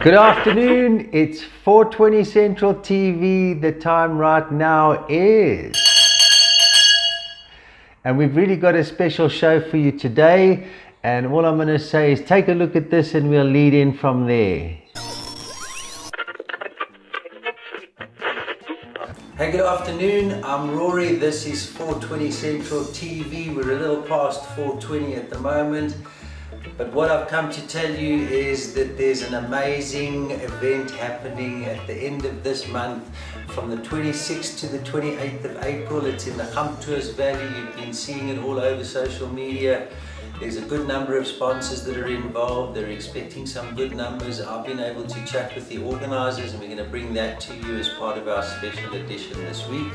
Good afternoon, it's 4:20 Central TV. The time right now is... And we've really got a special show for you today. And all I'm going to say is take a look at this and we'll lead in from there. Hey, good afternoon. I'm Rory. This is 4:20 Central TV. We're a little past 4:20 at the moment. But what I've come to tell you is that there's an amazing event happening at the end of this month from the 26th to the 28th of April. It's in the Tours Valley. You've been seeing it all over social media. There's a good number of sponsors that are involved. They're expecting some good numbers. I've been able to chat with the organizers and we're going to bring that to you as part of our special edition this week.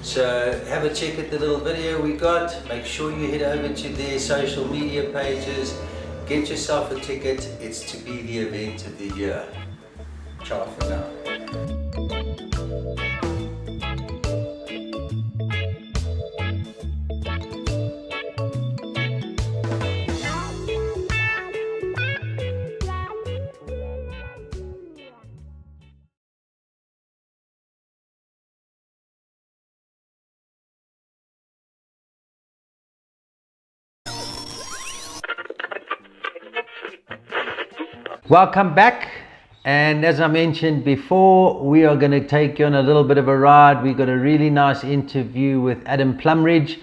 So have a check at the little video we got. Make sure you head over to their social media pages. Get yourself a ticket. It's to be the event of the year. Ciao for now. Welcome back, and as I mentioned before, we are going to take you on a little bit of a ride. We got a really nice interview with Adam Plumridge.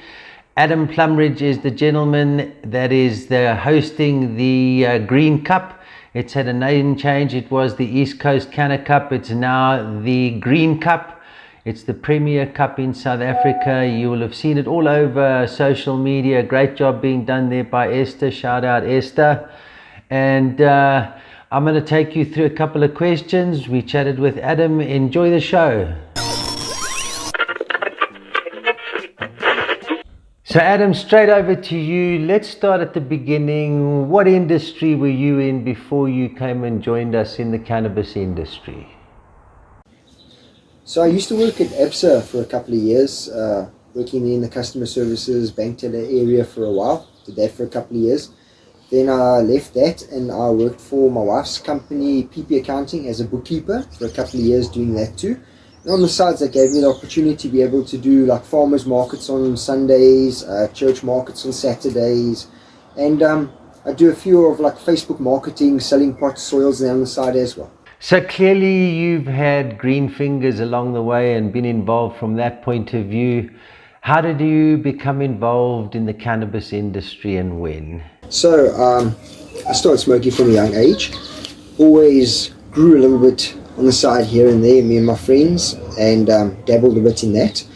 Adam Plumridge is the gentleman that is hosting the Green Cup. It's had a name change. It was the East Coast Canna Cup. It's now the Green Cup. It's the premier cup in South Africa. You will have seen it all over social media. Great job being done there by Esther. Shout out Esther. And I'm going to take you through a couple of questions. We chatted with Adam. Enjoy the show. So Adam, straight over to you. Let's start at the beginning. What industry were you in before you came and joined us in the cannabis industry? So I used to work at ABSA for a couple of years, working in the customer services, bank teller area for a while. Did that for a couple of years. Then I left that and I worked for my wife's company, PP Accounting, as a bookkeeper for a couple of years doing that too. And on the sides, that gave me the opportunity to be able to do like farmers markets on Sundays, church markets on Saturdays, and I do a few of like Facebook marketing, selling pots, soils there on the side as well. So clearly you've had green fingers along the way and been involved from that point of view. How did you become involved in the cannabis industry and when? So I started smoking from a young age. Always grew a little bit on the side here and there, me and my friends, and dabbled a bit in that.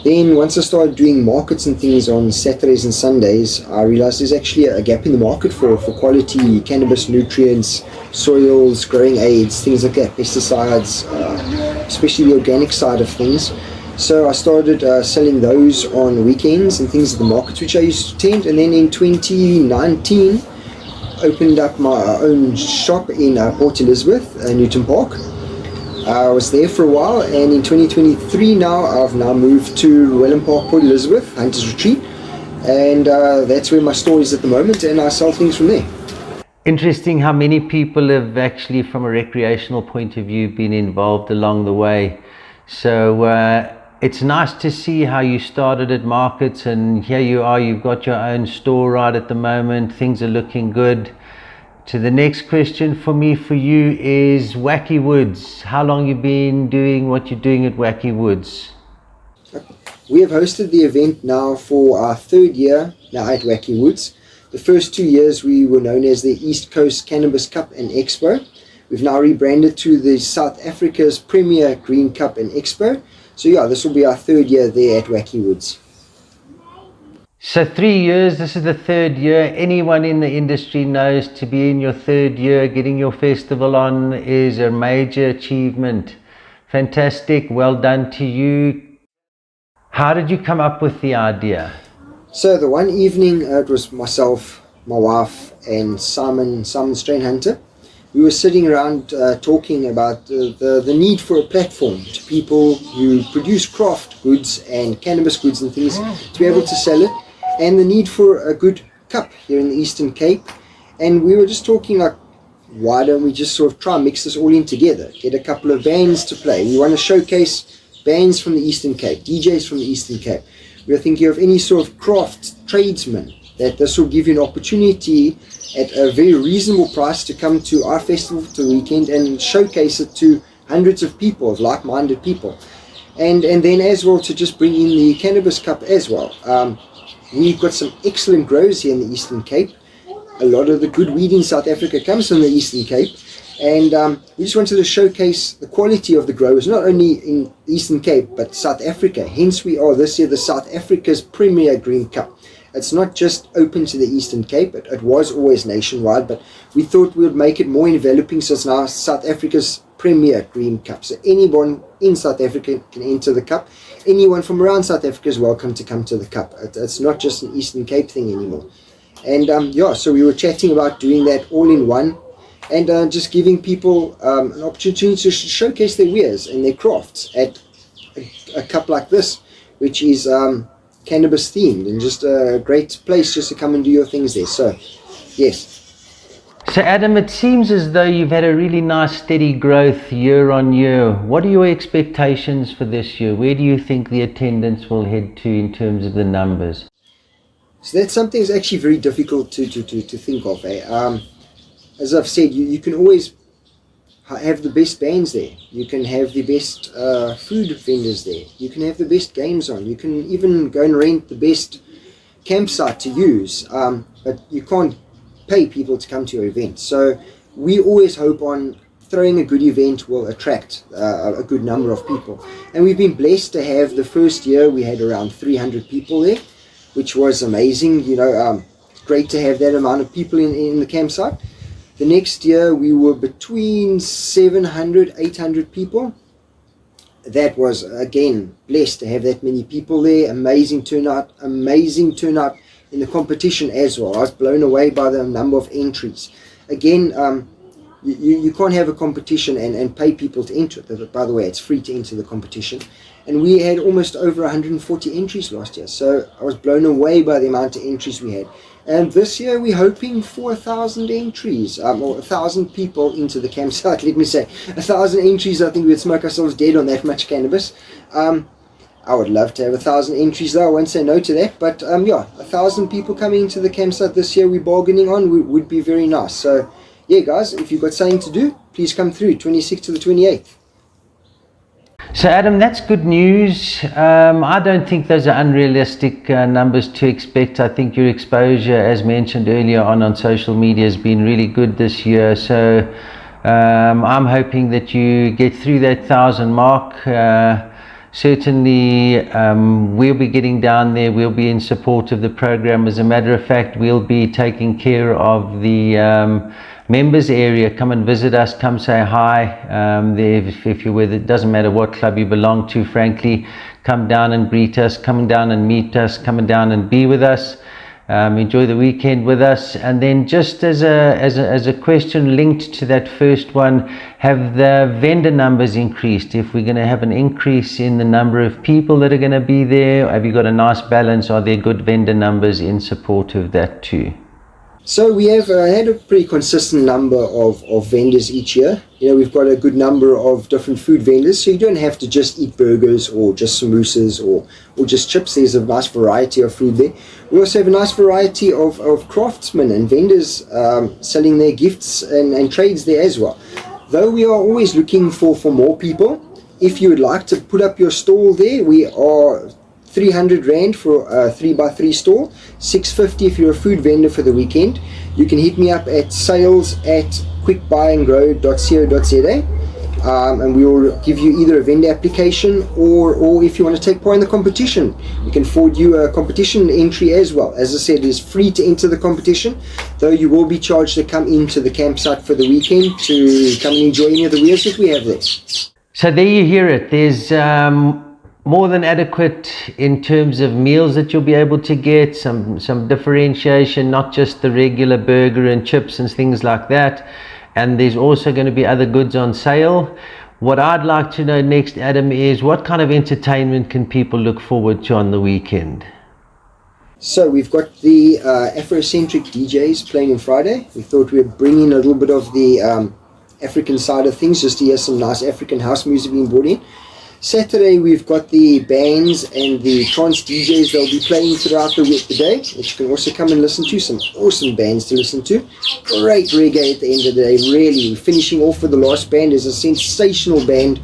Then once I started doing markets and things on Saturdays and Sundays, I realized there's actually a gap in the market for quality cannabis nutrients, soils, growing aids, things like that, pesticides, especially the organic side of things. So I started selling those on weekends and things at the markets which I used to attend, and then in 2019 opened up my own shop in Port Elizabeth, Newton Park. I was there for a while, and in 2023 I've moved to Wellham Park, Port Elizabeth, Hunters Retreat, and that's where my store is at the moment, and I sell things from there. Interesting how many people have actually, from a recreational point of view, been involved along the way. So it's nice to see how you started at markets, and here you are, you've got your own store right at the moment. Things are looking good. To the next question for you is Wacky Woods. How long you been doing what you're doing at Wacky Woods? We have hosted the event now for our third year now at Wacky Woods. The first 2 years we were known as the East Coast Cannabis Cup and Expo. We've now rebranded to the South Africa's premier Green Cup and Expo. So yeah, this will be our third year there at Wacky Woods. So 3 years, this is the third year. Anyone in the industry knows to be in your third year, getting your festival on is a major achievement. Fantastic, well done to you. How did you come up with the idea? So the one evening, it was myself, my wife and Simon Strain Hunter. We were sitting around talking about the need for a platform to people who produce craft goods and cannabis goods and things to be able to sell it, and the need for a good cup here in the Eastern Cape. And we were just talking like, why don't we just sort of try and mix this all in together, get a couple of bands to play. We want to showcase bands from the Eastern Cape, DJs from the Eastern Cape. We are thinking of any sort of craft tradesman, that this will give you an opportunity at a very reasonable price to come to our festival for the weekend and showcase it to hundreds of people, of like-minded people. And then as well to just bring in the Cannabis Cup as well. We've got some excellent grows here in the Eastern Cape. A lot of the good weed in South Africa comes from the Eastern Cape, and we just wanted to showcase the quality of the growers, not only in the Eastern Cape, but South Africa. Hence we are this year the South Africa's premier Green Cup. It's not just open to the Eastern Cape, it was always nationwide, but we thought we would make it more enveloping, so it's now South Africa's premier Green Cup. So anyone in South Africa can enter the Cup. Anyone from around South Africa is welcome to come to the Cup. It's not just an Eastern Cape thing anymore. And so we were chatting about doing that all in one, and just giving people an opportunity to showcase their wares and their crafts at a cup like this, which is cannabis themed, and just a great place just to come and do your things there. So yes. So Adam, it seems as though you've had a really nice steady growth year on year. What are your expectations for this year? Where do you think the attendance will head to in terms of the numbers? So that's something that's actually very difficult to think of. As I've said, you can always have the best bands there. You can have the best food vendors there. You can have the best games on. You can even go and rent the best campsite to use. But you can't pay people to come to your event. So we always hope on throwing a good event will attract a good number of people. And we've been blessed to have the first year we had around 300 people there, which was amazing. Great to have that amount of people in the campsite. The next year we were between 700, 800 people. That was again blessed to have that many people there. Amazing turnout in the competition as well. I was blown away by the number of entries. Again, you can't have a competition and pay people to enter it. By the way, it's free to enter the competition. And we had almost over 140 entries last year. So I was blown away by the amount of entries we had. And this year we're hoping for 1,000 entries, or 1,000 people into the campsite. Let me say, 1,000 entries, I think we'd smoke ourselves dead on that much cannabis. I would love to have 1,000 entries though, I won't say no to that. But 1,000 people coming into the campsite this year we're bargaining on would be very nice. So yeah guys, if you've got something to do, please come through, 26th to the 28th. So Adam, that's good news. I don't think those are unrealistic numbers to expect. I think your exposure, as mentioned earlier on social media, has been really good this year. So I'm hoping that you get through that 1,000 mark. Certainly we'll be getting down there. We'll be in support of the program. As a matter of fact, we'll be taking care of the members area. Come and visit us, come say hi. If you're with it, doesn't matter what club you belong to, frankly, come down and greet us, come down and meet us, come down and be with us. Enjoy the weekend with us. And then just as a question linked to that first one, have the vendor numbers increased? If we're going to have an increase in the number of people that are going to be there, have you got a nice balance? Are there good vendor numbers in support of that too? So we have had a pretty consistent number of vendors each year. We've got a good number of different food vendors, so you don't have to just eat burgers or just samosas or just chips. There's a nice variety of food there. We also have a nice variety of craftsmen and vendors selling their gifts and trades there as well. Though we are always looking for more people, if you would like to put up your stall there, we are 300 Rand for a 3x3 stall, 650 if you're a food vendor for the weekend. You can hit me up at sales@quickbuyandgrow.co.za, and we will give you either a vendor application or if you want to take part in the competition, we can forward you a competition entry as well. As I said, it is free to enter the competition, though you will be charged to come into the campsite for the weekend to come and enjoy any of the wares that we have there. So there you hear it. There's more than adequate in terms of meals that you'll be able to get, some differentiation, not just the regular burger and chips and things like that. And there's also going to be other goods on sale. What I'd like to know next, Adam, is what kind of entertainment can people look forward to on the weekend? So we've got the Afrocentric DJs playing on Friday. We thought we'd bring in a little bit of the African side of things, just to hear some nice African house music being brought in. Saturday we've got the bands and the trance DJs that will be playing throughout the day, which you can also come and listen to. Some awesome bands to listen to. Great reggae at the end of the day, really. Finishing off with the last band is a sensational band.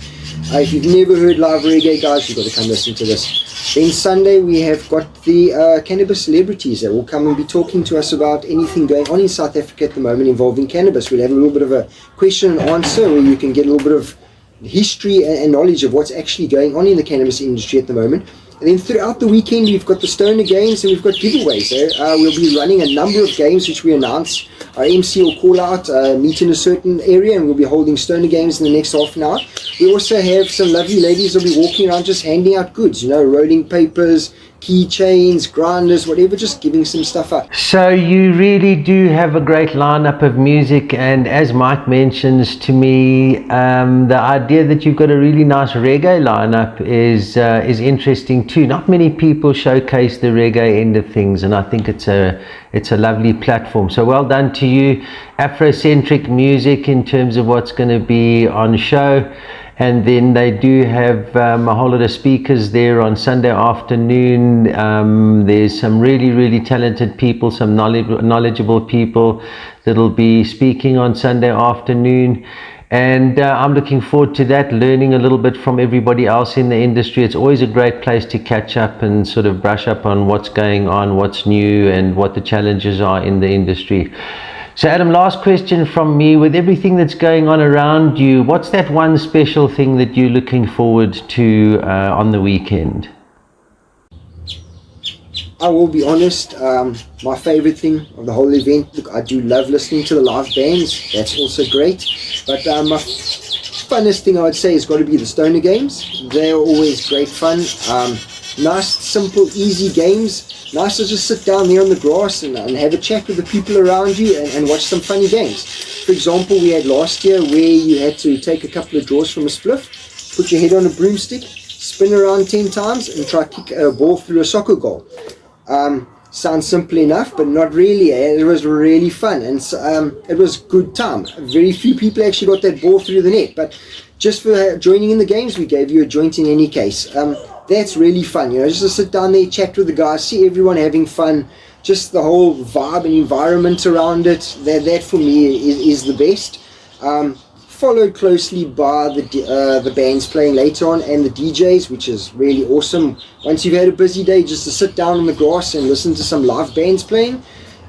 If you've never heard live reggae, guys, you've got to come listen to this. Then Sunday we have got the cannabis celebrities that will come and be talking to us about anything going on in South Africa at the moment involving cannabis. We'll have a little bit of a question and answer where you can get a little bit of history and knowledge of what's actually going on in the cannabis industry at the moment. And then throughout the weekend we've got the Stoner Games and we've got giveaways. We'll be running a number of games which we announce. Our MC will call out, meet in a certain area, and we'll be holding Stoner Games in the next half an hour. We also have some lovely ladies who'll be walking around just handing out goods, rolling papers, keychains, grinders, whatever, just giving some stuff up. So you really do have a great lineup of music, and as Mike mentions to me, the idea that you've got a really nice reggae lineup is interesting too. Not many people showcase the reggae end of things, and I think it's a lovely platform. So well done to you. Afrocentric music in terms of what's going to be on show. And then they do have a whole lot of speakers there on Sunday afternoon. There's some really, really talented people, some knowledgeable people that'll be speaking on Sunday afternoon. And I'm looking forward to that, learning a little bit from everybody else in the industry. It's always a great place to catch up and sort of brush up on what's going on, what's new, and what the challenges are in the industry. So Adam, last question from me. With everything that's going on around you, what's that one special thing that you're looking forward to on the weekend? I will be honest, my favorite thing of the whole event, look, I do love listening to the live bands. That's also great. But my funnest thing I would say has got to be the Stoner Games. They're always great fun. Nice, simple, easy games. Nice to just sit down there on the grass and have a chat with the people around you and watch some funny games. For example, we had last year where you had to take a couple of draws from a spliff, put your head on a broomstick, spin around 10 times and try to kick a ball through a soccer goal. Sounds simple enough, but not really. It was really fun, and it was good time. Very few people actually got that ball through the net, but just for joining in the games, we gave you a joint in any case. That's really fun, just to sit down there, chat with the guys, see everyone having fun, just the whole vibe and environment around it. That for me is the best. Followed closely by the bands playing later on and the DJs, which is really awesome. Once you've had a busy day, just to sit down on the grass and listen to some live bands playing.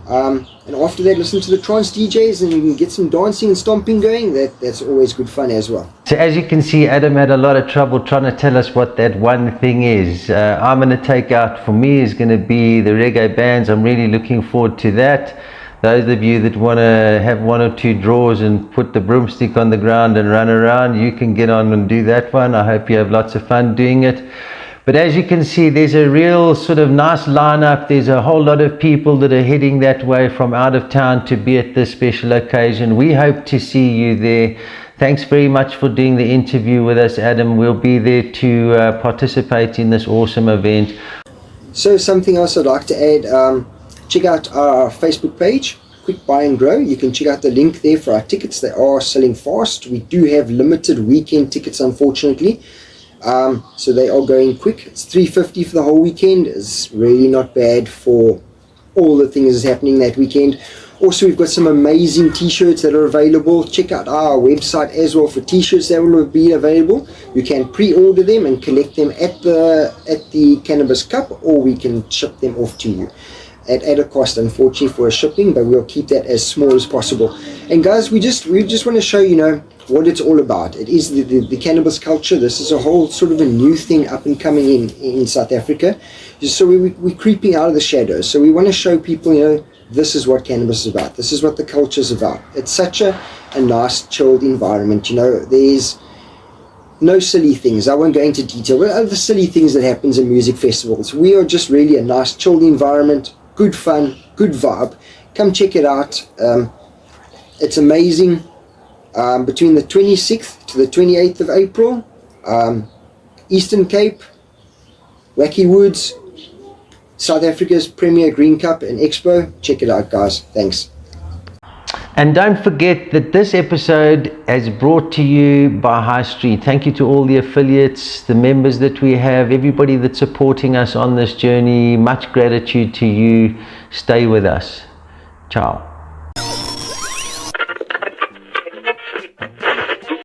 And after that, listen to the trance DJs and you can get some dancing and stomping going. That's always good fun as well. So as you can see, Adam had a lot of trouble trying to tell us what that one thing is. I'm going to take out, for me, is going to be the reggae bands. I'm really looking forward to that. Those of you that want to have one or two draws and put the broomstick on the ground and run around, you can get on and do that one. I hope you have lots of fun doing it. But as you can see, there's a real sort of nice lineup. There's a whole lot of people that are heading that way from out of town to be at this special occasion. We hope to see you there. Thanks very much for doing the interview with us, Adam. We'll be there to participate in this awesome event. So something else I'd like to add, check out our Facebook page, Quick Buy and Grow. You can check out the link there for our tickets. They are selling fast. We do have limited weekend tickets, unfortunately. So they are going quick. It's $350 for the whole weekend. It's really not bad for all the things that's happening that weekend. Also, we've got some amazing t-shirts that are available. Check out our website as well for t-shirts that will be available. You can pre-order them and collect them at the Cannabis Cup, or we can ship them off to you at a cost, unfortunately, for a shipping, but we'll keep that as small as possible. And guys, we just want to show what it's all about. It is the cannabis culture. This is a whole sort of a new thing up and coming in South Africa. So we're creeping out of the shadows. So we want to show people, this is what cannabis is about. This is what the culture is about. It's such a nice, chilled environment. There's no silly things. I won't go into detail. What are the silly things that happens in music festivals? We are just really a nice, chilled environment. Good fun, good vibe. Come check it out. It's amazing. Between the 26th to the 28th of April, Eastern Cape, Wacky Woods, South Africa's premier Green Cup and Expo. Check it out, guys. Thanks. And don't forget that this episode is brought to you by High Street. Thank you to all the affiliates, the members that we have, everybody that's supporting us on this journey. Much gratitude to you. Stay with us. Ciao.